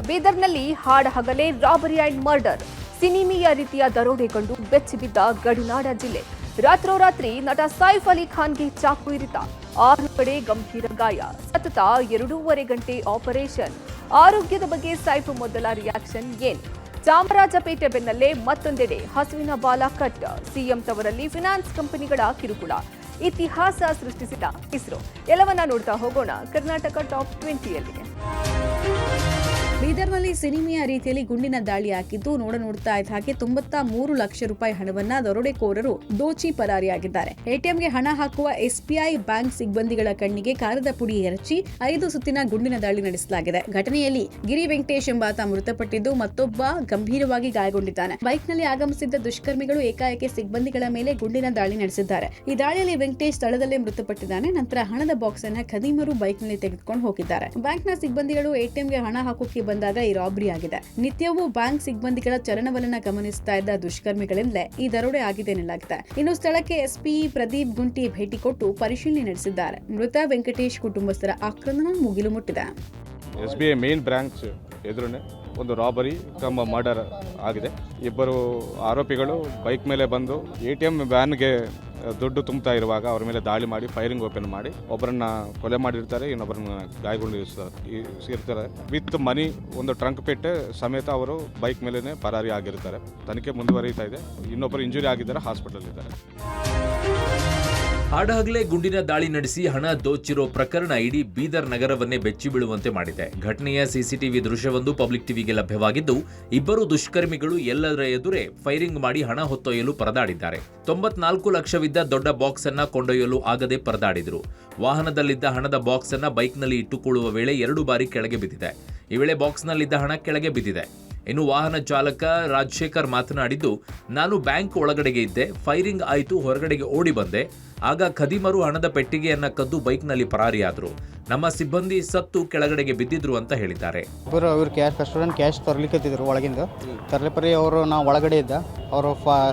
ಬೀದರ್ನಲ್ಲಿ ಹಾಡ ಹಗಲೇ robbery and murder, ಸಿನಿಮೀಯ ರೀತಿಯ ದರೋಡೆಗೊಂಡು ಬೆಚ್ಚಿಬಿದ್ದ ಗಡಿನಾಡ ಜಿಲ್ಲೆ. ರಾತ್ರೋರಾತ್ರಿ ನಟ ಸೈಫ್ ಅಲಿ ಖಾನ್ಗೆ ಚಾಕು ಇರಿತ, 6 ಕಡೆ ಗಂಭೀರ ಗಾಯ, ಸತತ 2.5 ಗಂಟೆ ಆಪರೇಷನ್. ಆರೋಗ್ಯದ ಬಗ್ಗೆ ಸೈಫ್ ಮೊದಲ ರಿಯಾಕ್ಷನ್ ಏನು? ಚಾಮರಾಜಪೇಟೆ ಬೆನ್ನಲ್ಲೇ ಮತ್ತೊಂದೆಡೆ ಹಸುವಿನ ಬಾಲ ಕಟ್, ಸಿಎಂ ತವರಲ್ಲಿ ಫಿನಾನ್ಸ್ ಕಂಪನಿಗಳ ಕಿರುಕುಳ, ಇತಿಹಾಸ ಸೃಷ್ಟಿಸಿದ ಇಸ್ರೋ. ಎಲ್ಲವನ್ನ ನೋಡ್ತಾ ಹೋಗೋಣ ಕರ್ನಾಟಕ ಟಾಪ್ 20ಯಲ್ಲಿ. ಬೀದರ್ನಲ್ಲಿ ಸಿನಿಮೆಯ ರೀತಿಯಲ್ಲಿ ಗುಂಡಿನ ದಾಳಿ ಹಾಕಿದ್ದು ನೋಡ್ತಾ ಇದ್ದ ಹಾಗೆ 93 ಲಕ್ಷ ರೂಪಾಯಿ ಹಣವನ್ನ ದರೋಡೆಕೋರರು ದೋಚಿ ಪರಾರಿಯಾಗಿದ್ದಾರೆ. ಎಟಿಎಂಗೆ ಹಣ ಹಾಕುವ ಎಸ್ಬಿಐ ಬ್ಯಾಂಕ್ ಸಿಬ್ಬಂದಿಗಳ ಕಣ್ಣಿಗೆ ಕಾರದ ಪುಡಿ ಎರಚಿ 5 ಸುತ್ತಿನ ಗುಂಡಿನ ದಾಳಿ ನಡೆಸಲಾಗಿದೆ. ಘಟನೆಯಲ್ಲಿ ಗಿರಿ ವೆಂಕಟೇಶ್ ಎಂಬಾತ ಮೃತಪಟ್ಟಿದ್ದು ಮತ್ತೊಬ್ಬ ಗಂಭೀರವಾಗಿ ಗಾಯಗೊಂಡಿದ್ದಾನೆ. ಬೈಕ್ನಲ್ಲಿ ಆಗಮಿಸಿದ್ದ ದುಷ್ಕರ್ಮಿಗಳು ಏಕಾಏಕಿ ಸಿಬ್ಬಂದಿಗಳ ಮೇಲೆ ಗುಂಡಿನ ದಾಳಿ ನಡೆಸಿದ್ದಾರೆ. ಈ ದಾಳಿಯಲ್ಲಿ ವೆಂಕಟೇಶ್ ಸ್ಥಳದಲ್ಲೇ ಮೃತಪಟ್ಟಿದ್ದಾನೆ. ನಂತರ ಹಣದ ಬಾಕ್ಸ್ ಅನ್ನ ಖದೀಮರು ಬೈಕ್ನಲ್ಲಿ ತೆಗೆದುಕೊಂಡು ಹೋಗಿದ್ದಾರೆ. ಬ್ಯಾಂಕ್ನ ಸಿಬ್ಬಂದಿಗಳು ಎಟಿಎಂಗೆ ಹಣ ಹಾಕೋಕೆ ಬಂದಾಗ ಈ ರಾಬರಿ ಆಗಿದೆ. ನಿತ್ಯವೂ ಬ್ಯಾಂಕ್ ಸಿಬ್ಬಂದಿಗಳ ಚಲನವಲನ ಗಮನಿಸ್ತಾ ಇದ್ದ ದುಷ್ಕರ್ಮಿಗಳಿಂದಲೇ ಈ ದರೋಡೆ ಆಗಿದೆ ಎನ್ನಲಾಗಿದೆ. ಇನ್ನು ಸ್ಥಳಕ್ಕೆ ಎಸ್ಪಿ ಪ್ರದೀಪ್ ಗುಂಟಿ ಭೇಟಿ ಕೊಟ್ಟು ಪರಿಶೀಲನೆ ನಡೆಸಿದ್ದಾರೆ. ಮೃತ ವೆಂಕಟೇಶ್ ಕುಟುಂಬಸ್ಥರ ಆಕ್ರಂದನ ಮುಗಿಲು ಮುಟ್ಟಿದೆ. ಎಸ್ಬಿಐ ಮೇನ್ ಬ್ರಾಂಚ್ ಎದುರುನೆ ಒಂದು ರಾಬರಿ ಕಮ್ ಮರ್ಡರ್ ಆಗಿದೆ. ಇಬ್ಬರು ಆರೋಪಿಗಳು ಬೈಕ್ ಮೇಲೆ ಬಂದು ಎಟಿಎಂ ವ್ಯಾನ್ಗೆ ದುಡ್ಡು ತುಂಬುತ್ತಾ ಇರುವಾಗ ಅವರ ಮೇಲೆ ದಾಳಿ ಮಾಡಿ ಫೈರಿಂಗ್ ಓಪನ್ ಮಾಡಿ ಒಬ್ಬರನ್ನ ಕೊಲೆ ಮಾಡಿರ್ತಾರೆ, ಇನ್ನೊಬ್ಬರನ್ನ ಗಾಯಗೊಂಡಿರ್ತಾರೆ. ವಿತ್ ಮನಿ ಒಂದು ಟ್ರಂಕ್ ಪೆಟ್ಟೆ ಸಮೇತ ಅವರು ಬೈಕ್ ಮೇಲೇನೆ ಪರಾರಿ ಆಗಿರ್ತಾರೆ. ತನಿಖೆ ಮುಂದುವರಿತಾ ಇದೆ. ಇನ್ನೊಬ್ಬರು ಇಂಜುರಿ ಆಗಿದ್ದಾರೆ, ಹಾಸ್ಪಿಟಲ್ ಇದ್ದಾರೆ. ಹಾಡಹಗಲೇ ಗುಂಡಿನ ದಾಳಿ ನಡೆಸಿ ಹಣ ದೋಚಿರೋ ಪ್ರಕರಣ ಇಡೀ ಬೀದರ್ ನಗರವನ್ನೇ ಬೆಚ್ಚಿ ಬೀಳುವಂತೆ ಮಾಡಿದೆ. ಘಟನೆಯ ಸಿಸಿಟಿವಿ ದೃಶ್ಯವೊಂದು ಪಬ್ಲಿಕ್ ಟಿವಿಗೆ ಲಭ್ಯವಾಗಿದ್ದು, ಇಬ್ಬರು ದುಷ್ಕರ್ಮಿಗಳು ಎಲ್ಲರ ಎದುರೇ ಫೈರಿಂಗ್ ಮಾಡಿ ಹಣ ಹೊತ್ತೊಯ್ಯಲು ಪರದಾಡಿದ್ದಾರೆ. 94 ಲಕ್ಷವಿದ್ದ ದೊಡ್ಡ ಬಾಕ್ಸ್ ಅನ್ನ ಕೊಂಡೊಯ್ಯಲು ಆಗದೆ ಪರದಾಡಿದ್ರು. ವಾಹನದಲ್ಲಿದ್ದ ಹಣದ ಬಾಕ್ಸ್ ಅನ್ನ ಬೈಕ್ನಲ್ಲಿ ಇಟ್ಟುಕೊಳ್ಳುವ ವೇಳೆ 2 ಬಾರಿ ಕೆಳಗೆ ಬಿದ್ದಿದೆ. ಈ ವೇಳೆ ಬಾಕ್ಸ್ನಲ್ಲಿದ್ದ ಹಣ ಕೆಳಗೆ ಬಿದ್ದಿದೆ. ಇನ್ನು ವಾಹನ ಚಾಲಕ ರಾಜಶೇಖರ್ ಮಾತನಾಡಿದ್ದು, ನಾನು ಬ್ಯಾಂಕ್ ಒಳಗಡೆಗೆ ಇದ್ದೆ, ಫೈರಿಂಗ್ ಆಯಿತು, ಹೊರಗಡೆಗೆ ಓಡಿ ಬಂದೆ. ಆಗ ಖದೀಮರು ಹಣದ ಪೆಟ್ಟಿಗೆಯನ್ನ ಕದ್ದು ಬೈಕ್ನಲ್ಲಿ ಪರಾರಿಯಾದರು. ನಮ್ಮ ಸಿಬ್ಬಂದಿ ಸತ್ತು ಕೆಳಗಡೆಗೆ ಬಿದ್ದಿದ್ರು ಅಂತ ಹೇಳಿದ್ದಾರೆ. ಅವ್ರು ಕ್ಯಾಶ್ ತರಲಿಕ್ಕತ್ತಿದ್ರು, ಒಳಗಿಂದ ತರಲಿಪರಿ ಅವರು ನಾವು ಒಳಗಡೆ ಇದ್ದ, ಅವರು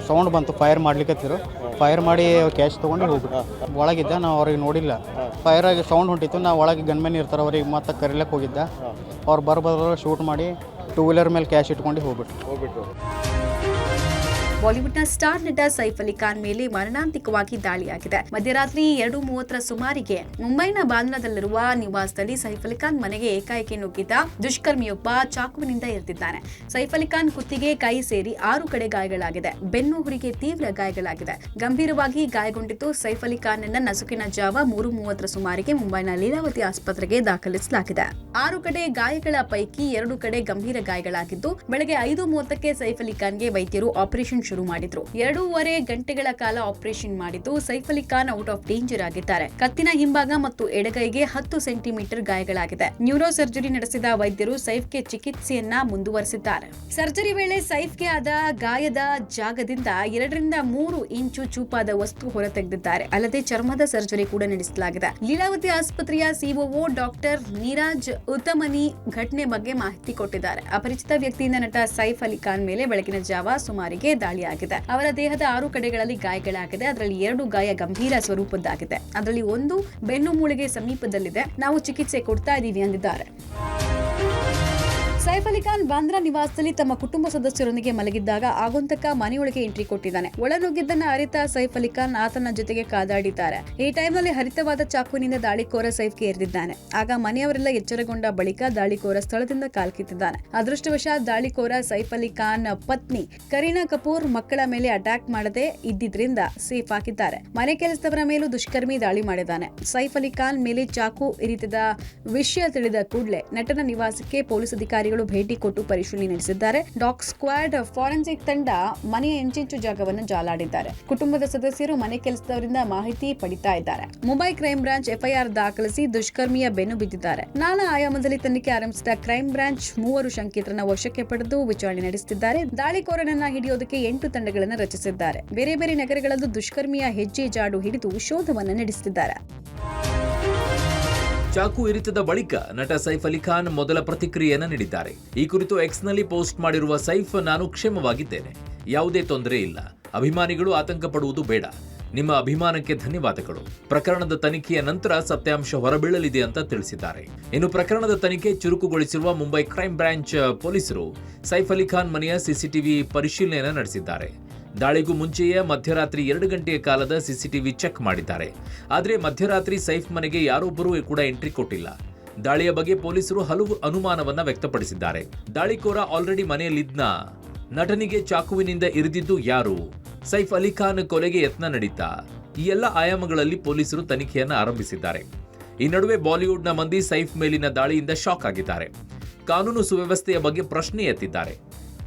ಸೌಂಡ್ ಬಂತು, ಫೈರ್ ಮಾಡ್ಲಿಕ್ಕತ್ತಿದ್ರು. ಫೈರ್ ಮಾಡಿ ಕ್ಯಾಶ್ ತೊಗೊಂಡು ಹೋಗ್ಬಿಟ್ಟು ಒಳಗಿದ್ದ. ನಾವು ಅವ್ರಿಗೆ ನೋಡಿಲ್ಲ, ಫೈರ್ ಆಗಿ ಸೌಂಡ್ ಹೊಂಟಿತ್ತು. ನಾವು ಒಳಗೆ ಗನ್ಮೆನ್ ಇರ್ತಾರೆ, ಅವ್ರಿಗೆ ಮತ್ತೆ ಕರಿಲಕ್ಕೆ ಹೋಗಿದ್ದ. ಅವ್ರು ಬರೋದ್ರ ಶೂಟ್ ಮಾಡಿ 2 ವೀಲರ್ ಮೇಲೆ ಕ್ಯಾಶ್ ಇಟ್ಕೊಂಡು ಹೋಗ್ಬಿಟ್ಟು. ಬಾಲಿವುಡ್ನ ಸ್ಟಾರ್ ನಟ ಸೈಫ್ ಅಲಿ ಖಾನ್ ಮೇಲೆ ಮರಣಾಂತಿಕವಾಗಿ ದಾಳಿಯಾಗಿದೆ. ಮಧ್ಯರಾತ್ರಿ 2:30 ಸುಮಾರಿಗೆ ಮುಂಬೈನ ಬಾಂದ್ರಾದಲ್ಲಿರುವ ನಿವಾಸದಲ್ಲಿ ಸೈಫ್ ಅಲಿ ಖಾನ್ ಮನೆಗೆ ಏಕಾಏಕಿ ನುಗ್ಗಿದ್ದ ದುಷ್ಕರ್ಮಿಯೊಬ್ಬ ಚಾಕುವಿನಿಂದ ಇರಿದಿದ್ದಾನೆ. ಸೈಫ್ ಅಲಿ ಖಾನ್ ಕುತ್ತಿಗೆ, ಕೈ ಸೇರಿ 6 ಕಡೆ ಗಾಯಗಳಾಗಿದೆ. ಬೆನ್ನು ಹುರಿಗೆ ತೀವ್ರ ಗಾಯಗಳಾಗಿದೆ. ಗಂಭೀರವಾಗಿ ಗಾಯಗೊಂಡಿದ್ದು ಸೈಫ್ ಅಲಿ ಖಾನ್ ಅನ್ನ ನಸುಕಿನ ಜಾವ 3:30 ಸುಮಾರಿಗೆ ಮುಂಬೈನ ಲೀಲಾವತಿ ಆಸ್ಪತ್ರೆಗೆ ದಾಖಲಿಸಲಾಗಿದೆ. 6 ಕಡೆ ಗಾಯಗಳ ಪೈಕಿ 2 ಕಡೆ ಗಂಭೀರ ಗಾಯಗಳಾಗಿದ್ದು, ಬೆಳಗ್ಗೆ 5:30ಕ್ಕೆ ಸೈಫ್ ಅಲಿ ಖಾನ್ಗೆ ವೈದ್ಯರು ಆಪರೇಷನ್ ಶುರು ಮಾಡಿದ್ರು. 2.5 ಗಂಟೆಗಳ ಕಾಲ ಆಪರೇಷನ್ ಮಾಡಿದ್ದು Saif Ali Khan out of danger ಆಗಿದ್ದಾರೆ. ಕತ್ತಿನ ಹಿಂಭಾಗ ಮತ್ತು ಎಡಗೈಗೆ 10 ಸೆಂಟಿಮೀಟರ್ ಗಾಯಗಳಾಗಿದೆ. ನ್ಯೂರೋ ಸರ್ಜರಿ ನಡೆಸಿದ ವೈದ್ಯರು ಸೈಫ್ಗೆ ಚಿಕಿತ್ಸೆಯನ್ನ ಮುಂದುವರೆಸಿದ್ದಾರೆ. ಸರ್ಜರಿ ವೇಳೆ ಸೈಫ್ಗೆ ಆದ ಗಾಯದ ಜಾಗದಿಂದ 2 ರಿಂದ 3 ಇಂಚು ಚೂಪಾದ ವಸ್ತು ಹೊರತೆಗೆದಿದ್ದಾರೆ. ಅಲ್ಲದೆ ಚರ್ಮದ ಸರ್ಜರಿ ಕೂಡ ನಡೆಸಲಾಗಿದೆ. ಲೀಲಾವತಿ ಆಸ್ಪತ್ರೆಯ ಸಿಒಒ ಡಾಕ್ಟರ್ ನೀರಾಜ್ ಉತ್ತಮನಿ ಘಟನೆ ಬಗ್ಗೆ ಮಾಹಿತಿ ಕೊಟ್ಟಿದ್ದಾರೆ. ಅಪರಿಚಿತ ವ್ಯಕ್ತಿಯಿಂದ ನಟ ಸೈಫ್ ಅಲಿ ಖಾನ್ ಮೇಲೆ ಬೆಳಗಿನ ಜಾವ ಸುಮಾರಿಗೆ ದಾಳಿ ಆಗಿದೆ. ಅವರ ದೇಹದ 6 ಕಡೆಗಳಲ್ಲಿ ಗಾಯಗಳಾಗಿದೆ. ಅದರಲ್ಲಿ 2 ಗಾಯ ಗಂಭೀರ ಸ್ವರೂಪದ್ದಾಗಿದೆ. ಅದರಲ್ಲಿ 1 ಬೆನ್ನು ಮೂಳೆಗೆ ಸಮೀಪದಲ್ಲಿದೆ. ನಾವು ಚಿಕಿತ್ಸೆ ಕೊಡ್ತಾ ಇದ್ದೀವಿ ಎಂದಿದ್ದಾರೆ. ಸೈಫ್ ಅಲಿ ಖಾನ್ ಬಾಂದ್ರಾ ನಿವಾಸದಲ್ಲಿ ತಮ್ಮ ಕುಟುಂಬ ಸದಸ್ಯರೊಂದಿಗೆ ಮಲಗಿದ್ದಾಗ ಆಗುಂತಕ ಮನೆಯೊಳಗೆ ಎಂಟ್ರಿ ಕೊಟ್ಟಿದ್ದಾನೆ. ಒಳನುಗ್ಗಿದ್ದನ್ನ ಅರಿತ ಸೈಫ್ ಅಲಿ ಖಾನ್ ಆತನ ಜೊತೆಗೆ ಕಾದಾಡಿದ್ದಾರೆ. ಈ ಟೈಮ್ನಲ್ಲಿ ಹರಿತವಾದ ಚಾಕುವಿನಿಂದ ದಾಳಿಕೋರ ಸೈಫ್ಗೆ ಎರೆದಿದ್ದಾನೆ. ಆಗ ಮನೆಯವರೆಲ್ಲ ಎಚ್ಚರಗೊಂಡ ಬಳಿಕ ದಾಳಿಕೋರ ಸ್ಥಳದಿಂದ ಕಾಲ್ಕಿತ್ತಿದ್ದಾನೆ. ಅದೃಷ್ಟವಶಾತ್ ದಾಳಿಕೋರ ಸೈಫ್ ಅಲಿ ಖಾನ್ ಪತ್ನಿ ಕರೀನಾ ಕಪೂರ್ ಮಕ್ಕಳ ಮೇಲೆ ಅಟ್ಯಾಕ್ ಮಾಡದೆ ಇದ್ದಿದ್ರಿಂದ ಸೇಫ್ ಆಗಿದ್ದಾರೆ. ಮನೆ ಕೆಲಸದವರ ಮೇಲೂ ದುಷ್ಕರ್ಮಿ ದಾಳಿ ಮಾಡಿದ್ದಾನೆ. ಸೈಫ್ ಅಲಿ ಖಾನ್ ಮೇಲೆ ಚಾಕು ಇರಿತದ ವಿಷಯ ತಿಳಿದ ಕೂಡಲೇ ನಟನ ನಿವಾಸಕ್ಕೆ ಪೊಲೀಸ್ ಅಧಿಕಾರಿಗಳು ಭೇಟಿ ಕೊಟ್ಟು ಪರಿಶೀಲನೆ ನಡೆಸಿದ್ದಾರೆ. ಡಾಗ್ ಸ್ಕ್ವಾಡ್ ಫಾರೆನ್ಸಿಕ್ ತಂಡ ಮನೆಯ ಇಂಚಿಂಚು ಜಾಗವನ್ನು ಜಾಲಾಡಿದ್ದಾರೆ. ಕುಟುಂಬದ ಸದಸ್ಯರು ಮನೆ ಕೆಲಸದವರಿಂದ ಮಾಹಿತಿ ಪಡಿತಾ ಇದ್ದಾರೆ. ಮುಂಬೈ ಕ್ರೈಂ ಬ್ರಾಂಚ್ ಎಫ್ಐಆರ್ ದಾಖಲಿಸಿ ದುಷ್ಕರ್ಮಿಯ ಬೆನ್ನು ಬಿದ್ದಿದ್ದಾರೆ. ನಾನಾ ಆಯಾಮದಲ್ಲಿ ತನಿಖೆ ಆರಂಭಿಸಿದ ಕ್ರೈಂ ಬ್ರಾಂಚ್ 3 ಶಂಕಿತರನ್ನ ವಶಕ್ಕೆ ಪಡೆದು ವಿಚಾರಣೆ ನಡೆಸುತ್ತಿದ್ದಾರೆ. ದಾಳಿಕೋರನನ್ನ ಹಿಡಿಯೋದಕ್ಕೆ 8 ತಂಡಗಳನ್ನು ರಚಿಸಿದ್ದಾರೆ. ಬೇರೆ ಬೇರೆ ನಗರಗಳಲ್ಲೂ ದುಷ್ಕರ್ಮಿಯ ಹೆಜ್ಜೆ ಜಾಡು ಹಿಡಿದು ಶೋಧವನ್ನು ನಡೆಸುತ್ತಿದ್ದಾರೆ. ಚಾಕು ಇರಿತದ ಬಳಿಕ ನಟ ಸೈಫ್ ಅಲಿ ಖಾನ್ ಮೊದಲ ಪ್ರತಿಕ್ರಿಯೆಯನ್ನು ನೀಡಿದ್ದಾರೆ. ಈ ಕುರಿತು ಎಕ್ಸ್ನಲ್ಲಿ ಪೋಸ್ಟ್ ಮಾಡಿರುವ ಸೈಫ್, ನಾನು ಕ್ಷೇಮವಾಗಿದ್ದೇನೆ, ಯಾವುದೇ ತೊಂದರೆ ಇಲ್ಲ, ಅಭಿಮಾನಿಗಳು ಆತಂಕ ಪಡುವುದು ಬೇಡ. ನಿಮ್ಮ ಅಭಿಮಾನಕ್ಕೆ ಧನ್ಯವಾದಗಳು. ಪ್ರಕರಣದ ತನಿಖೆಯ ನಂತರ ಸತ್ಯಾಂಶ ಹೊರಬೀಳಲಿದೆ ಅಂತ ತಿಳಿಸಿದ್ದಾರೆ. ಇನ್ನು ಪ್ರಕರಣದ ತನಿಖೆ ಚುರುಕುಗೊಳಿಸಿರುವ ಮುಂಬೈ ಕ್ರೈಂ ಬ್ರಾಂಚ್ ಪೊಲೀಸರು ಸೈಫ್ ಅಲಿ ಖಾನ್ ಮನೆಯ ಸಿಸಿಟಿವಿ ಪರಿಶೀಲನೆ ನಡೆಸಿದ್ದಾರೆ. ದಾಳಿಗೂ ಮುಂಚೆಯೇ ಮಧ್ಯರಾತ್ರಿ 2 ಗಂಟೆಯ ಕಾಲದ ಸಿಸಿಟಿವಿ ಚೆಕ್ ಮಾಡಿದ್ದಾರೆ. ಆದರೆ ಮಧ್ಯರಾತ್ರಿ ಸೈಫ್ ಮನೆಗೆ ಯಾರೊಬ್ಬರೂ ಕೂಡ ಎಂಟ್ರಿ ಕೊಟ್ಟಿಲ್ಲ. ದಾಳಿಯ ಬಗ್ಗೆ ಪೊಲೀಸರು ಹಲವು ಅನುಮಾನವನ್ನ ವ್ಯಕ್ತಪಡಿಸಿದ್ದಾರೆ. ದಾಳಿಕೋರ ಆಲ್ರೆಡಿ ಮನೆಯಲ್ಲಿದ್ದ ನಟನಿಗೆ ಚಾಕುವಿನಿಂದ ಇರಿದಿದ್ದು ಯಾರು? ಸೈಫ್ ಅಲಿ ಖಾನ್ ಕೊಲೆಗೆ ಯತ್ನ ನಡೀತಾ? ಈ ಎಲ್ಲ ಆಯಾಮಗಳಲ್ಲಿ ಪೊಲೀಸರು ತನಿಖೆಯನ್ನು ಆರಂಭಿಸಿದ್ದಾರೆ. ಈ ನಡುವೆ ಬಾಲಿವುಡ್ನ ಮಂದಿ ಸೈಫ್ ಮೇಲಿನ ದಾಳಿಯಿಂದ ಶಾಕ್ ಆಗಿದ್ದಾರೆ. ಕಾನೂನು ಸುವ್ಯವಸ್ಥೆಯ ಬಗ್ಗೆ ಪ್ರಶ್ನೆ ಎತ್ತಿದ್ದಾರೆ.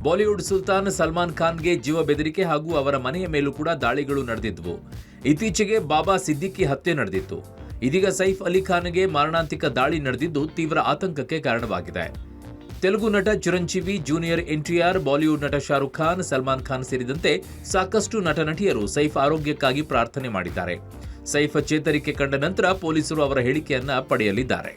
ಬಾಲಿವುಡ್ ಸುಲ್ತಾನ್ ಸಲ್ಮಾನ್ ಖಾನ್ಗೆ ಜೀವ ಬೆದರಿಕೆ ಹಾಗೂ ಅವರ ಮನೆಯ ಮೇಲೂ ಕೂಡ ದಾಳಿಗಳು ನಡೆದಿದ್ವು. ಇತ್ತೀಚೆಗೆ ಬಾಬಾ ಸಿದ್ದಿಕಿ ಹತ್ಯೆ ನಡೆದಿತ್ತು. ಇದೀಗ ಸೈಫ್ ಅಲಿ ಖಾನ್ಗೆ ಮಾರಣಾಂತಿಕ ದಾಳಿ ನಡೆದಿದ್ದು ತೀವ್ರ ಆತಂಕಕ್ಕೆ ಕಾರಣವಾಗಿದೆ. ತೆಲುಗು ನಟ ಚಿರಂಜೀವಿ, ಜೂನಿಯರ್ ಎನ್ಟಿಆರ್, ಬಾಲಿವುಡ್ ನಟ ಶಾರುಖ್ ಖಾನ್, ಸಲ್ಮಾನ್ ಖಾನ್ ಸೇರಿದಂತೆ ಸಾಕಷ್ಟು ನಟ ನಟಿಯರು ಸೈಫ್ ಆರೋಗ್ಯಕ್ಕಾಗಿ ಪ್ರಾರ್ಥನೆ ಮಾಡಿದ್ದಾರೆ. ಸೈಫ್ ಚೇತರಿಕೆ ಕಂಡ ನಂತರ ಪೊಲೀಸರು ಅವರ ಹೇಳಿಕೆಯನ್ನ ಪಡೆಯಲಿದ್ದಾರೆ.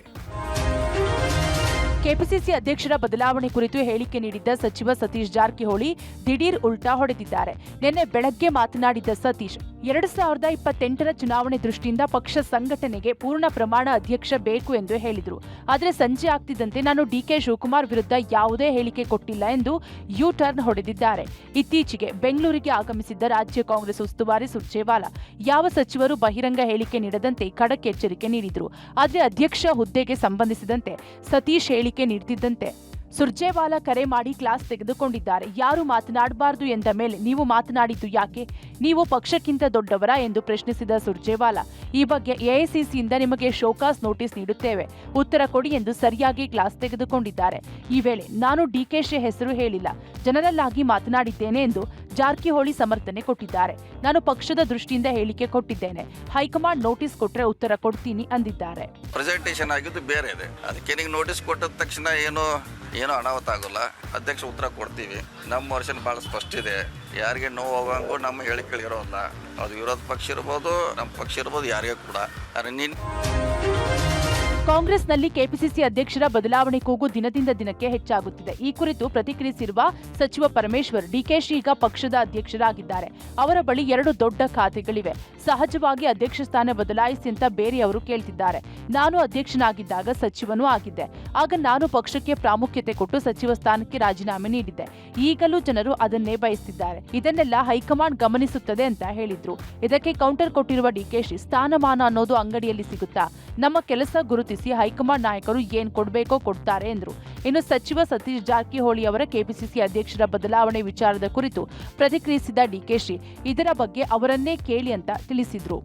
ಕೆಪಿಸಿಸಿ ಅಧ್ಯಕ್ಷರ ಬದಲಾವಣೆ ಕುರಿತು ಹೇಳಿಕೆ ನೀಡಿದ್ದ ಸಚಿವ ಸತೀಶ್ ಜಾರಕಿಹೊಳಿ ದಿಢೀರ್ ಉಲ್ಟಾ ಹೊಡೆದಿದ್ದಾರೆ. ನಿನ್ನೆ ಬೆಳಗ್ಗೆ ಮಾತನಾಡಿದ್ದ ಸತೀಶ್ 2028ರ ಚುನಾವಣೆ ದೃಷ್ಟಿಯಿಂದ ಪಕ್ಷ ಸಂಘಟನೆಗೆ ಪೂರ್ಣ ಪ್ರಮಾಣ ಅಧ್ಯಕ್ಷ ಬೇಕು ಎಂದು ಹೇಳಿದರು. ಆದರೆ ಸಂಜೆ ಆಗ್ತಿದ್ದಂತೆ ನಾನು ಡಿಕೆ ಶಿವಕುಮಾರ್ ವಿರುದ್ಧ ಯಾವುದೇ ಹೇಳಿಕೆ ಕೊಟ್ಟಿಲ್ಲ ಎಂದು ಯು ಟರ್ನ್ ಹೊಡೆದಿದ್ದಾರೆ. ಇತ್ತೀಚೆಗೆ ಬೆಂಗಳೂರಿಗೆ ಆಗಮಿಸಿದ್ದ ರಾಜ್ಯ ಕಾಂಗ್ರೆಸ್ ಉಸ್ತುವಾರಿ ಸುರ್ಜೇವಾಲಾ ಯಾವ ಸಚಿವರು ಬಹಿರಂಗ ಹೇಳಿಕೆ ನೀಡದಂತೆ ಖಡಕ್ ಎಚ್ಚರಿಕೆ ನೀಡಿದರು. ಆದರೆ ಅಧ್ಯಕ್ಷ ಹುದ್ದೆಗೆ ಸಂಬಂಧಿಸಿದಂತೆ ಸತೀಶ್ ಹೇಳಿಕೆ ನೀಡುತ್ತಿದ್ದಂತೆ ಸುರ್ಜೇವಾಲಾ ಕರೆ ಮಾಡಿ ಕ್ಲಾಸ್ ತೆಗೆದುಕೊಂಡಿದ್ದಾರೆ. ಯಾರು ಮಾತನಾಡಬಾರದು ಎಂದ ಮೇಲೆ ನೀವು ಮಾತನಾಡಿದ್ದು ಯಾಕೆ? ನೀವು ಪಕ್ಷಕ್ಕಿಂತ ದೊಡ್ಡವರ ಎಂದು ಪ್ರಶ್ನಿಸಿದ ಸುರ್ಜೇವಾಲಾ, ಈ ಬಗ್ಗೆ ಎಐಸಿಸಿಯಿಂದ ನಿಮಗೆ ಶೋಕಾಸ್ ನೋಟಿಸ್ ನೀಡುತ್ತೇವೆ, ಉತ್ತರ ಕೊಡಿ ಎಂದು ಸರಿಯಾಗಿ ಕ್ಲಾಸ್ ತೆಗೆದುಕೊಂಡಿದ್ದಾರೆ. ಈ ವೇಳೆ ನಾನು ಡಿಕೆಶಿ ಹೆಸರು ಹೇಳಿಲ್ಲ, ಜನರಲ್ ಆಗಿ ಮಾತನಾಡಿದ್ದೇನೆ ಎಂದು ಜಾರಕಿಹೊಳಿ ಸಮರ್ಥನೆ ಕೊಟ್ಟಿದ್ದಾರೆ. ನಾನು ಪಕ್ಷದ ದೃಷ್ಟಿಯಿಂದ ಹೇಳಿಕೆ ಕೊಟ್ಟಿದ್ದೇನೆ, ಹೈಕಮಾಂಡ್ ನೋಟಿಸ್ ಕೊಟ್ಟರೆ ಉತ್ತರ ಕೊಡ್ತೀನಿ ಅಂದಿದ್ದಾರೆ. ಪ್ರೆಸೆಂಟೇಷನ್ ಆಗಿದ್ದು ಬೇರೆ ಇದೆ, ಅದಕ್ಕೆ ನೀವು ನೋಟಿಸ್ ಕೊಟ್ಟ ತಕ್ಷಣ ಏನೋ ಅನಾಹುತ ಆಗೋಲ್ಲ. ಅಧ್ಯಕ್ಷ ಉತ್ತರ ಕೊಡ್ತೀವಿ. ನಮ್ಮ ವರ್ಷನ್ ಭಾಳ ಸ್ಪಷ್ಟ ಇದೆ. ಯಾರಿಗೆ ನೋವು ಹೋಗಂಗೂ ನಮ್ಮ ಹೇಳಿಕೆಗಳಿರೋಲ್ಲ. ಅದು ವಿರೋಧ ಪಕ್ಷ ಇರ್ಬೋದು, ನಮ್ಮ ಪಕ್ಷ ಇರ್ಬೋದು, ಯಾರಿಗೂ ಕೂಡ. ಕಾಂಗ್ರೆಸ್ನಲ್ಲಿ ಕೆಪಿಸಿಸಿ ಅಧ್ಯಕ್ಷರ ಬದಲಾವಣೆ ಕೂಗು ದಿನದಿಂದ ದಿನಕ್ಕೆ ಹೆಚ್ಚಾಗುತ್ತಿದೆ. ಈ ಕುರಿತು ಪ್ರತಿಕ್ರಿಯಿಸಿರುವ ಸಚಿವ ಪರಮೇಶ್ವರ್, ಡಿಕೆಶಿ ಈಗ ಪಕ್ಷದ ಅಧ್ಯಕ್ಷರಾಗಿದ್ದಾರೆ. ಅವರ ಬಳಿ 2 ದೊಡ್ಡ ಖಾತೆಗಳಿವೆ. ಸಹಜವಾಗಿ ಅಧ್ಯಕ್ಷ ಸ್ಥಾನ ಬದಲಾಯಿಸಿ ಅಂತ ಬೇರೆಯವರು ಕೇಳ್ತಿದ್ದಾರೆ. ನಾನು ಅಧ್ಯಕ್ಷನಾಗಿದ್ದಾಗ ಸಚಿವನೂ ಆಗಿದ್ದೆ. ಆಗ ನಾನು ಪಕ್ಷಕ್ಕೆ ಪ್ರಾಮುಖ್ಯತೆ ಕೊಟ್ಟು ಸಚಿವ ಸ್ಥಾನಕ್ಕೆ ರಾಜೀನಾಮೆ ನೀಡಿದ್ದೆ. ಈಗಲೂ ಜನರು ಅದನ್ನೇ ಬಯಸುತ್ತಿದ್ದಾರೆ. ಇದನ್ನೆಲ್ಲ ಹೈಕಮಾಂಡ್ ಗಮನಿಸುತ್ತದೆ ಅಂತ ಹೇಳಿದ್ರು. ಇದಕ್ಕೆ ಕೌಂಟರ್ ಕೊಟ್ಟಿರುವ ಡಿಕೆಶಿ, ಸ್ಥಾನಮಾನ ಅನ್ನೋದು ಅಂಗಡಿಯಲ್ಲಿ ಸಿಗುತ್ತಾ? ನಮ್ಮ ಕೆಲಸ ಗುರುತಿಸಿ ಹೈಕಮಾಂಡ್ ನಾಯಕರು ಏನ್ ಕೊಡಬೇಕೋ ಕೊಡ್ತಾರೆ ಎಂದರು. ಇನ್ನು ಸಚಿವ ಸತೀಶ್ ಜಾರಕಿಹೊಳಿ ಅವರ ಕೆಪಿಸಿಸಿ ಅಧ್ಯಕ್ಷರ ಬದಲಾವಣೆ ವಿಚಾರದ ಕುರಿತು ಪ್ರತಿಕ್ರಿಯಿಸಿದ ಡಿಕೆಶಿ, ಇದರ ಬಗ್ಗೆ ಅವರನ್ನೇ ಕೇಳಿ ಅಂತ ತಿಳಿಸಿದ್ರು.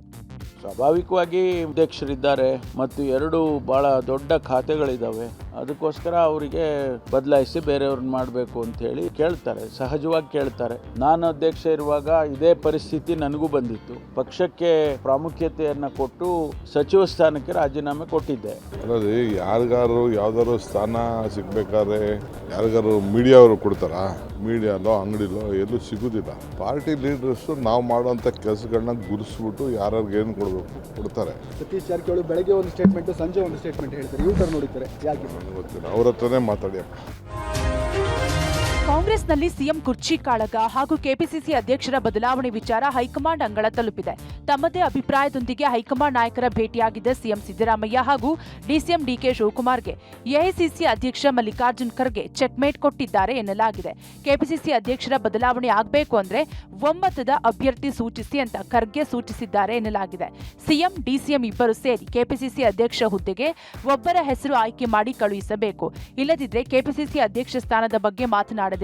ಸ್ವಾಭಾವಿಕವಾಗಿ ಅಧ್ಯಕ್ಷರಿದ್ದಾರೆ ಮತ್ತು 2 ಬಹಳ ದೊಡ್ಡ ಖಾತೆಗಳಿದ್ದಾವೆ. ಅದಕ್ಕೋಸ್ಕರ ಅವರಿಗೆ ಬದಲಾಯಿಸಿ ಬೇರೆಯವ್ರನ್ನ ಮಾಡಬೇಕು ಅಂತ ಹೇಳಿ ಕೇಳ್ತಾರೆ, ಸಹಜವಾಗಿ ಕೇಳ್ತಾರೆ. ನಾನು ಅಧ್ಯಕ್ಷ ಇರುವಾಗ ಇದೇ ಪರಿಸ್ಥಿತಿ ನನಗೂ ಬಂದಿತ್ತು. ಪಕ್ಷಕ್ಕೆ ಪ್ರಾಮುಖ್ಯತೆಯನ್ನು ಕೊಟ್ಟು ಸಚಿವ ಸ್ಥಾನಕ್ಕೆ ರಾಜೀನಾಮೆ ಕೊಟ್ಟಿದ್ದೆ. ಅಲ್ಲದೆ ಯಾರಿಗಾರು ಯಾವ್ದಾದ್ರು ಸ್ಥಾನ ಸಿಗ್ಬೇಕಾದ್ರೆ ಯಾರಿಗಾರು ಮೀಡಿಯಾವರು ಕೊಡ್ತಾರ? ಮೀಡಿಯಾಲೋ ಅಂಗಡಿಲೋ ಎಲ್ಲೂ ಸಿಗೋದಿಲ್ಲ. ಪಾರ್ಟಿ ಲೀಡರ್ಸು ನಾವು ಮಾಡುವಂಥ ಕೆಲಸಗಳನ್ನ ಗುರುಸ್ಬಿಟ್ಟು ಯಾರ್ಯಾರಿಗೆ ಏನು ಕೊಡ್ತಾರೆ. ಸತೀಶ್ ಜಾರಕಿಹೊಳಿ ಬೆಳಗ್ಗೆ ಒಂದು ಸ್ಟೇಟ್ಮೆಂಟ್, ಸಂಜೆ ಒಂದು ಸ್ಟೇಟ್ಮೆಂಟ್ ಹೇಳ್ತಾರೆ, ಯೂ ಟರ್ನ್ ನೋಡಿದ್ದಾರೆ. ಯಾಕೆ ಗೊತ್ತಿಲ್ಲ, ಅವ್ರ ಹತ್ರನೇ ಮಾತಾಡಿ. ಕಾಂಗ್ರೆಸ್ನಲ್ಲಿ ಸಿಎಂ ಕುರ್ಚಿ ಕಾಳಗ ಹಾಗೂ ಕೆಪಿಸಿಸಿ ಅಧ್ಯಕ್ಷರ ಬದಲಾವಣೆ ವಿಚಾರ ಹೈಕಮಾಂಡ್ ಅಂಗಳ ತಲುಪಿದೆ. ತಮ್ಮದೇ ಅಭಿಪ್ರಾಯದೊಂದಿಗೆ ಹೈಕಮಾಂಡ್ ನಾಯಕರ ಭೇಟಿಯಾಗಿದ್ದ ಸಿಎಂ ಸಿದ್ದರಾಮಯ್ಯ ಹಾಗೂ ಡಿಸಿಎಂ ಡಿಕೆ ಶಿವಕುಮಾರ್ಗೆ ಎಐಸಿಸಿ ಅಧ್ಯಕ್ಷ ಮಲ್ಲಿಕಾರ್ಜುನ್ ಖರ್ಗೆ ಚೆಕ್ಮೇಟ್ ಕೊಟ್ಟಿದ್ದಾರೆ ಎನ್ನಲಾಗಿದೆ. ಕೆಪಿಸಿಸಿ ಅಧ್ಯಕ್ಷರ ಬದಲಾವಣೆ ಆಗಬೇಕು ಅಂದ್ರೆ ಒಮ್ಮತದ ಅಭ್ಯರ್ಥಿ ಸೂಚಿಸಿ ಅಂತ ಖರ್ಗೆ ಸೂಚಿಸಿದ್ದಾರೆ ಎನ್ನಲಾಗಿದೆ. ಸಿಎಂ ಡಿಸಿಎಂ ಇಬ್ಬರು ಸೇರಿ ಕೆಪಿಸಿಸಿ ಅಧ್ಯಕ್ಷ ಹುದ್ದೆಗೆ ಒಬ್ಬರ ಹೆಸರು ಆಯ್ಕೆ ಮಾಡಿ ಕಳುಹಿಸಬೇಕು. ಇಲ್ಲದಿದ್ದರೆ ಕೆಪಿಸಿಸಿ ಅಧ್ಯಕ್ಷ ಸ್ಥಾನದ ಬಗ್ಗೆ ಮಾತನಾಡದೆ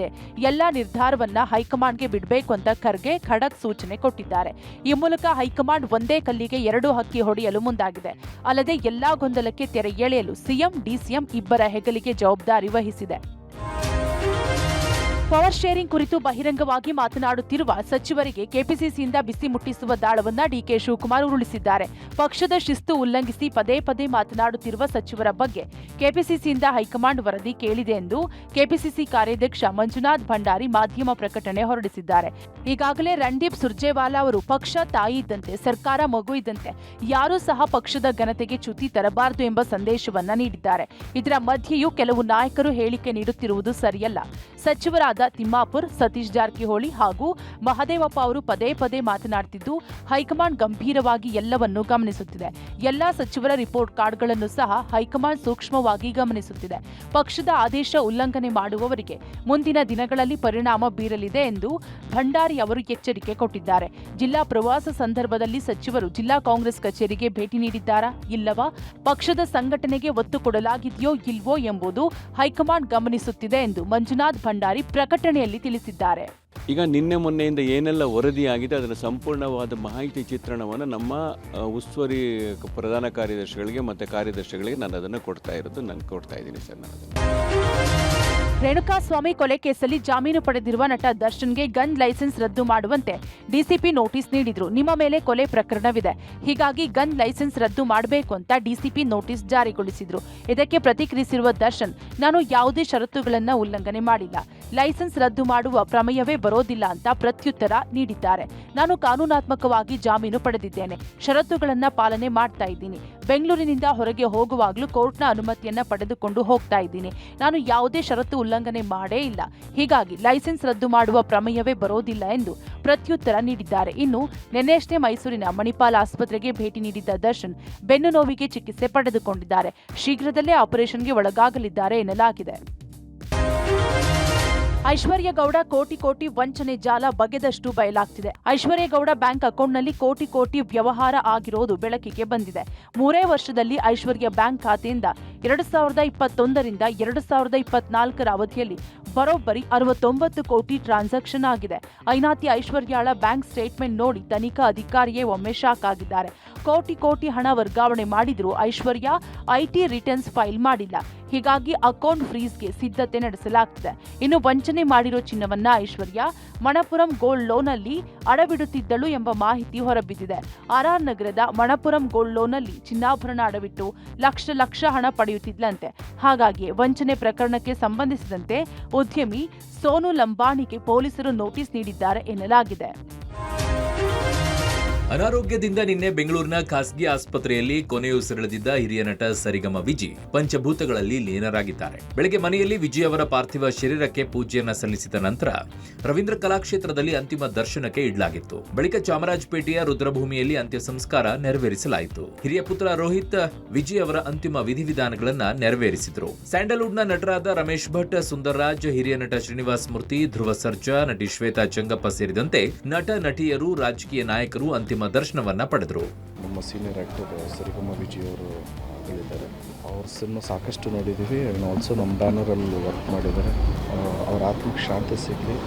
ಎಲ್ಲಾ ನಿರ್ಧಾರವನ್ನ ಹೈಕಮಾಂಡ್ಗೆ ಬಿಡಬೇಕು ಅಂತ ಖರ್ಗೆ ಖಡಕ್ ಸೂಚನೆ ಕೊಟ್ಟಿದ್ದಾರೆ. ಈ ಮೂಲಕ ಹೈಕಮಾಂಡ್ ಒಂದೇ ಕಲ್ಲಿಗೆ 2 ಹಕ್ಕಿ ಹೊಡೆಯಲು ಮುಂದಾಗಿದೆ. ಅಲ್ಲದೆ ಎಲ್ಲಾ ಗೊಂದಲಕ್ಕೆ ತೆರೆ ಎಳೆಯಲು ಸಿಎಂ ಡಿಸಿಎಂ ಇಬ್ಬರ ಹೆಗಲಿಗೆ ಜವಾಬ್ದಾರಿ ವಹಿಸಿದೆ. ಪವರ್ ಶೇರಿಂಗ್ ಕುರಿತು ಬಹಿರಂಗವಾಗಿ ಮಾತನಾಡುತ್ತಿರುವ ಸಚಿವರಿಗೆ ಕೆಪಿಸಿಸಿಯಿಂದ ಬಿಸಿ ಮುಟ್ಟಿಸುವ ದಾಳವನ್ನ ಡಿಕೆ ಶಿವಕುಮಾರ್ ಉರುಳಿಸಿದ್ದಾರೆ. ಪಕ್ಷದ ಶಿಸ್ತು ಉಲ್ಲಂಘಿಸಿ ಪದೇ ಪದೇ ಮಾತನಾಡುತ್ತಿರುವ ಸಚಿವರ ಬಗ್ಗೆ ಕೆಪಿಸಿಸಿಯಿಂದ ಹೈಕಮಾಂಡ್ ವರದಿ ಕೇಳಿದೆ ಎಂದು ಕೆಪಿಸಿಸಿ ಕಾರ್ಯಾಧ್ಯಕ್ಷ ಮಂಜುನಾಥ್ ಭಂಡಾರಿ ಮಾಧ್ಯಮ ಪ್ರಕಟಣೆ ಹೊರಡಿಸಿದ್ದಾರೆ. ಈಗಾಗಲೇ ರಣದೀಪ್ ಸುರ್ಜೇವಾಲಾ ಅವರು ಪಕ್ಷ ತಾಯಿ ಇದ್ದಂತೆ, ಸರ್ಕಾರ ಮಗು ಇದ್ದಂತೆ, ಯಾರೂ ಸಹ ಪಕ್ಷದ ಘನತೆಗೆ ಚ್ಯುತಿ ತರಬಾರದು ಎಂಬ ಸಂದೇಶವನ್ನ ನೀಡಿದ್ದಾರೆ. ಇದರ ಮಧ್ಯೆಯೂ ಕೆಲವು ನಾಯಕರು ಹೇಳಿಕೆ ನೀಡುತ್ತಿರುವುದು ಸರಿಯಲ್ಲ. ಸಚಿವರಾದ ಸಚಿವರಾದ ತಿಮ್ಮಾಪುರ್, ಸತೀಶ್ ಜಾರಕಿಹೊಳಿ ಹಾಗೂ ಮಹದೇವಪ್ಪ ಅವರು ಪದೇ ಪದೇ ಮಾತನಾಡುತ್ತಿದ್ದು ಹೈಕಮಾಂಡ್ ಗಂಭೀರವಾಗಿ ಎಲ್ಲವನ್ನೂ ಗಮನಿಸುತ್ತಿದೆ. ಎಲ್ಲಾ ಸಚಿವರ ರಿಪೋರ್ಟ್ ಕಾರ್ಡ್ಗಳನ್ನು ಸಹ ಹೈಕಮಾಂಡ್ ಸೂಕ್ಷ್ಮವಾಗಿ ಗಮನಿಸುತ್ತಿದೆ. ಪಕ್ಷದ ಆದೇಶ ಉಲ್ಲಂಘನೆ ಮಾಡುವವರಿಗೆ ಮುಂದಿನ ದಿನಗಳಲ್ಲಿ ಪರಿಣಾಮ ಬೀರಲಿದೆ ಎಂದು ಭಂಡಾರಿ ಅವರು ಎಚ್ಚರಿಕೆ ಕೊಟ್ಟಿದ್ದಾರೆ. ಜಿಲ್ಲಾ ಪ್ರವಾಸ ಸಂದರ್ಭದಲ್ಲಿ ಸಚಿವರು ಜಿಲ್ಲಾ ಕಾಂಗ್ರೆಸ್ ಕಚೇರಿಗೆ ಭೇಟಿ ನೀಡಿದ್ದಾರಾ ಇಲ್ಲವಾ, ಪಕ್ಷದ ಸಂಘಟನೆಗೆ ಒತ್ತು ಕೊಡಲಾಗಿದೆಯೋ ಇಲ್ವೋ ಎಂಬುದು ಹೈಕಮಾಂಡ್ ಗಮನಿಸುತ್ತಿದೆ ಎಂದು ಮಂಜುನಾಥ್ ಭಂಡಾರಿ ಪ್ರಕಟಣೆಯಲ್ಲಿ ತಿಳಿಸಿದ್ದಾರೆ. ಈಗ ನಿನ್ನೆ ಮೊನ್ನೆಯಿಂದ ಏನೆಲ್ಲ ವರದಿಯಾಗಿದೆ ಅದರ ಸಂಪೂರ್ಣವಾದ ಮಾಹಿತಿ ಚಿತ್ರಣವನ್ನು ನಮ್ಮ ಉಸ್ತುವಾರಿ ಪ್ರಧಾನ ಕಾರ್ಯದರ್ಶಿಗಳಿಗೆ ಮತ್ತು ಕಾರ್ಯದರ್ಶಿಗಳಿಗೆ ನಾನು ಅದನ್ನು ಕೊಡ್ತಾ ಇದ್ದೀನಿ ಸರ್. ರೇಣುಕಾಸ್ವಾಮಿ ಕೊಲೆ ಕೇಸಲ್ಲಿ ಜಾಮೀನು ಪಡೆದಿರುವ ನಟ ದರ್ಶನ್ಗೆ ಗನ್ ಲೈಸೆನ್ಸ್ ರದ್ದು ಮಾಡುವಂತೆ ಡಿಸಿಪಿ ನೋಟಿಸ್ ನೀಡಿದ್ರು. ನಿಮ್ಮ ಮೇಲೆ ಕೊಲೆ ಪ್ರಕರಣವಿದೆ, ಹೀಗಾಗಿ ಗನ್ ಲೈಸೆನ್ಸ್ ರದ್ದು ಮಾಡಬೇಕು ಅಂತ ಡಿಸಿಪಿ ನೋಟಿಸ್ ಜಾರಿಗೊಳಿಸಿದ್ರು. ಇದಕ್ಕೆ ಪ್ರತಿಕ್ರಿಯಿಸಿರುವ ದರ್ಶನ್, ನಾನು ಯಾವುದೇ ಷರತ್ತುಗಳನ್ನು ಉಲ್ಲಂಘನೆ ಮಾಡಿಲ್ಲ, ಲೈಸೆನ್ಸ್ ರದ್ದು ಮಾಡುವ ಪ್ರಮೇಯವೇ ಬರೋದಿಲ್ಲ ಅಂತ ಪ್ರತ್ಯುತ್ತರ ನೀಡಿದ್ದಾರೆ. ನಾನು ಕಾನೂನಾತ್ಮಕವಾಗಿ ಜಾಮೀನು ಪಡೆದಿದ್ದೇನೆ, ಷರತ್ತುಗಳನ್ನು ಪಾಲನೆ ಮಾಡ್ತಾ ಇದ್ದೀನಿ. ಬೆಂಗಳೂರಿನಿಂದ ಹೊರಗೆ ಹೋಗುವಾಗಲೂ ಕೋರ್ಟ್ನ ಅನುಮತಿಯನ್ನ ಪಡೆದುಕೊಂಡು ಹೋಗ್ತಾ ಇದ್ದೀನಿ. ನಾನು ಯಾವುದೇ ಷರತ್ತು ಉಲ್ಲಂಘನೆ ಮಾಡೇ ಇಲ್ಲ, ಹೀಗಾಗಿ ಲೈಸೆನ್ಸ್ ರದ್ದು ಮಾಡುವ ಪ್ರಮೇಯವೇ ಬರೋದಿಲ್ಲ ಎಂದು ಪ್ರತ್ಯುತ್ತರ ನೀಡಿದ್ದಾರೆ. ಇನ್ನು ನಿನ್ನೆಯಷ್ಟೇ ಮೈಸೂರಿನ ಮಣಿಪಾಲ್ ಆಸ್ಪತ್ರೆಗೆ ಭೇಟಿ ನೀಡಿದ್ದ ದರ್ಶನ್ ಬೆನ್ನು ನೋವಿಗೆ ಚಿಕಿತ್ಸೆ ಪಡೆದುಕೊಂಡಿದ್ದಾರೆ. ಶೀಘ್ರದಲ್ಲೇ ಆಪರೇಷನ್ಗೆ ಒಳಗಾಗಲಿದ್ದಾರೆ ಎನ್ನಲಾಗಿದೆ. ಐಶ್ವರ್ಯ ಗೌಡ ಕೋಟಿ ವಂಚನೆ ಜಾಲ ಬಗೆದಷ್ಟು ಬಯಲಾಗ್ತಿದೆ. ಐಶ್ವರ್ಯ ಗೌಡ ಬ್ಯಾಂಕ್ ಅಕೌಂಟ್ನಲ್ಲಿ ಕೋಟಿ ವ್ಯವಹಾರ ಆಗಿರೋದು ಬೆಳಕಿಗೆ ಬಂದಿದೆ. 3 ವರ್ಷದಲ್ಲಿ ಐಶ್ವರ್ಯ ಬ್ಯಾಂಕ್ ಖಾತೆಯಿಂದ 2021ರಿಂದ 2024ರ ಅವಧಿಯಲ್ಲಿ ಬರೋಬ್ಬರಿ 69 ಕೋಟಿ ಟ್ರಾನ್ಸಾಕ್ಷನ್ ಆಗಿದೆ. ಐನಾತಿ ಐಶ್ವರ್ಯಾಳ ಬ್ಯಾಂಕ್ ಸ್ಟೇಟ್ಮೆಂಟ್ ನೋಡಿ ತನಿಖಾ ಅಧಿಕಾರಿಯೇ ಒಮ್ಮೆ ಶಾಕ್ ಆಗಿದ್ದಾರೆ. ಕೋಟಿ ಹಣ ವರ್ಗಾವಣೆ ಮಾಡಿದ್ರು ಐಶ್ವರ್ಯ ಐಟಿ ರಿಟರ್ನ್ಸ್ ಫೈಲ್ ಮಾಡಿಲ್ಲ, ಹೀಗಾಗಿ ಅಕೌಂಟ್ ಫ್ರೀಸ್ಗೆ ಸಿದ್ಧತೆ ನಡೆಸಲಾಗ್ತಿದೆ. ಇನ್ನು ವಂಚನೆ ಮಾಡಿರೋ ಚಿನ್ನವನ್ನ ಐಶ್ವರ್ಯ ಮಣಪುರಂ ಗೋಲ್ಡ್ ಲೋನ್ನಲ್ಲಿ ಅಡವಿಡುತ್ತಿದ್ದಳು ಎಂಬ ಮಾಹಿತಿ ಹೊರಬಿದ್ದಿದೆ. ಆರ್ಆರ್ ನಗರದ ಮಣಪುರಂ ಗೋಲ್ಡ್ ಲೋನ್ನಲ್ಲಿ ಚಿನ್ನಾಭರಣ ಅಡವಿಟ್ಟು ಲಕ್ಷ ಹಣ ಪಡೆಯುತ್ತಿದ್ಲಂತೆ. ಹಾಗಾಗಿ ವಂಚನೆ ಪ್ರಕರಣಕ್ಕೆ ಸಂಬಂಧಿಸಿದಂತೆ ಉದ್ಯಮಿ ಸೋನು ಲಂಬಾಣಿಗೆ ಪೊಲೀಸರು ನೋಟಿಸ್ ನೀಡಿದ್ದಾರೆ ಎನ್ನಲಾಗಿದೆ. ಅನಾರೋಗ್ಯದಿಂದ ನಿನ್ನೆ ಬೆಂಗಳೂರಿನ ಖಾಸಗಿ ಆಸ್ಪತ್ರೆಯಲ್ಲಿ ಕೊನೆಯುಸಿರೆಳೆದಿದ್ದ ಹಿರಿಯ ನಟ ಸರಿಗಮ ವಿಜಿ ಪಂಚಭೂತಗಳಲ್ಲಿ ಲೀನರಾಗಿದ್ದಾರೆ. ಬೆಳಗ್ಗೆ ಮನೆಯಲ್ಲಿ ವಿಜಿ ಅವರ ಪಾರ್ಥಿವ ಶರೀರಕ್ಕೆ ಪೂಜೆಯನ್ನ ಸಲ್ಲಿಸಿದ ನಂತರ ರವೀಂದ್ರ ಕಲಾಕ್ಷೇತ್ರದಲ್ಲಿ ಅಂತಿಮ ದರ್ಶನಕ್ಕೆ ಇಡಲಾಗಿತ್ತು. ಬಳಿಕ ಚಾಮರಾಜಪೇಟೆಯ ರುದ್ರಭೂಮಿಯಲ್ಲಿ ಅಂತ್ಯ ಸಂಸ್ಕಾರ ನೆರವೇರಿಸಲಾಯಿತು. ಹಿರಿಯ ಪುತ್ರ ರೋಹಿತ್ ವಿಜಿ ಅವರ ಅಂತಿಮ ವಿಧಿವಿಧಾನಗಳನ್ನ ನೆರವೇರಿಸಿದರು. ಸ್ಯಾಂಡಲ್ವುಡ್ನ ನಟರಾದ ರಮೇಶ್ ಭಟ್, ಸುಂದರ್ ರಾಜ್, ಹಿರಿಯ ನಟ ಶ್ರೀನಿವಾಸ್ ಮೂರ್ತಿ, ಧ್ರುವ ಸರ್ಜಾ, ನಟಿ ಶ್ವೇತಾ ಚಂಗಪ್ಪ ಸೇರಿದಂತೆ ನಟ ನಟಿಯರು, ರಾಜಕೀಯ ನಾಯಕರು ಅಂತಿಮ ದರ್ಶನವನ್ನ ಪಡೆದರು. ನಮ್ಮ ಸೀನಿಯರ್ ಆಕ್ಟರ್ ಸರಿಗಮ ವಿಜಿ ಅವರು ಹೇಳಿದ್ದಾರೆ. ಅವ್ರ ಸಿನಿಮಾ ಸಾಕಷ್ಟು ನೋಡಿದ್ದೀವಿ. ಆ್ಯಂಡ್ ಆಲ್ಸೋ ನಮ್ಮ ಬ್ಯಾನರಲ್ಲಿ ವರ್ಕ್ ಮಾಡಿದ್ದಾರೆ. ಅವ್ರ ಆತ್ಮಕ್ಕೆ ಶಾಂತಿ ಸಿಗಲಿ.